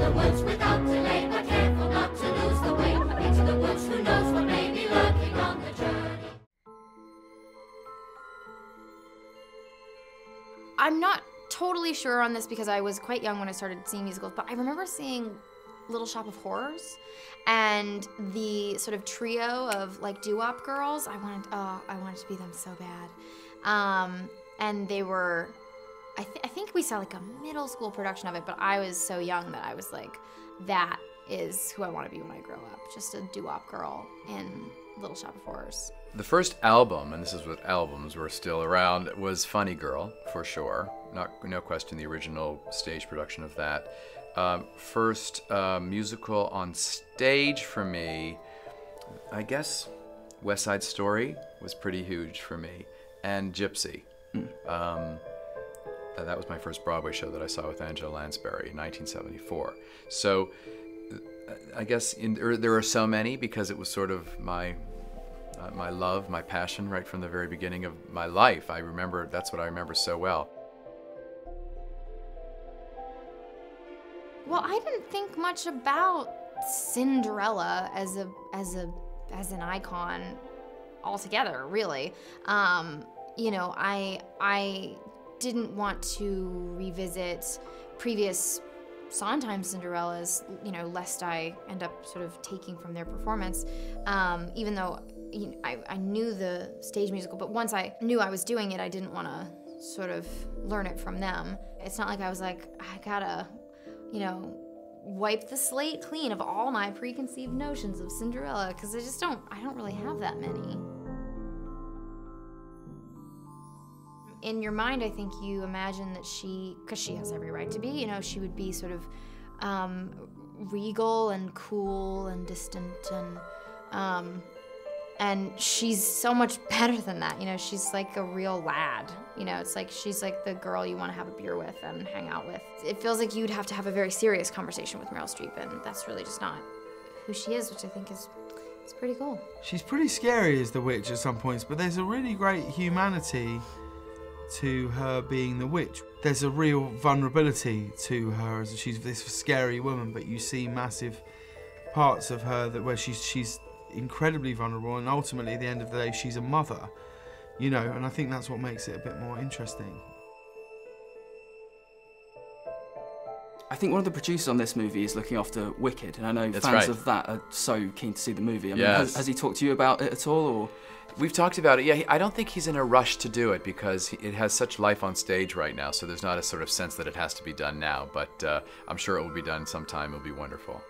the woods without delay, but careful not to lose the way. Into the woods, who knows what may be lurking on the journey. I'm not totally sure on this because I was quite young when I started seeing musicals, but I remember seeing Little Shop of Horrors and the sort of trio of like doo-wop girls. I wanted to be them so bad. And they were, I think we saw like a middle school production of it, but I was so young that I was like, that is who I want to be when I grow up. Just a doo-wop girl in Little Shop of Horrors. The first album, and this is what albums were still around, was Funny Girl, for sure. No question, the original stage production of that. First musical on stage for me, I guess West Side Story was pretty huge for me, and Gypsy. That was my first Broadway show that I saw with Angela Lansbury in 1974. So I guess there are so many because it was sort of my love, my passion right from the very beginning of my life. That's what I remember so well. Well, I didn't think much about Cinderella as an icon altogether, really. You know, I didn't want to revisit previous Sondheim Cinderellas, you know, lest I end up sort of taking from their performance, even though I knew the stage musical, but once I knew I was doing it, I didn't want to sort of learn it from them. It's not like I was like, I gotta, you know, wipe the slate clean of all my preconceived notions of Cinderella, because I don't really have that many. In your mind, I think you imagine that because she has every right to be, you know, she would be sort of regal and cool and distant, and she's so much better than that, you know, she's like a real lad, you know, it's like she's like the girl you want to have a beer with and hang out with. It feels like you'd have to have a very serious conversation with Meryl Streep, and that's really just not who she is, which I think is pretty cool. She's pretty scary as the witch at some points, but there's a really great humanity to her being the witch. There's a real vulnerability to her as she's this scary woman, but you see massive parts of her where she's incredibly vulnerable, and ultimately at the end of the day she's a mother, you know, and I think that's what makes it a bit more interesting. I think one of the producers on this movie is looking after Wicked, and I know That's fans right. of that are so keen to see the movie. I mean, Yes. has he talked to you about it at all, or? We've talked about it. Yeah, I don't think he's in a rush to do it because it has such life on stage right now, so there's not a sort of sense that it has to be done now, but I'm sure it will be done sometime. It'll be wonderful.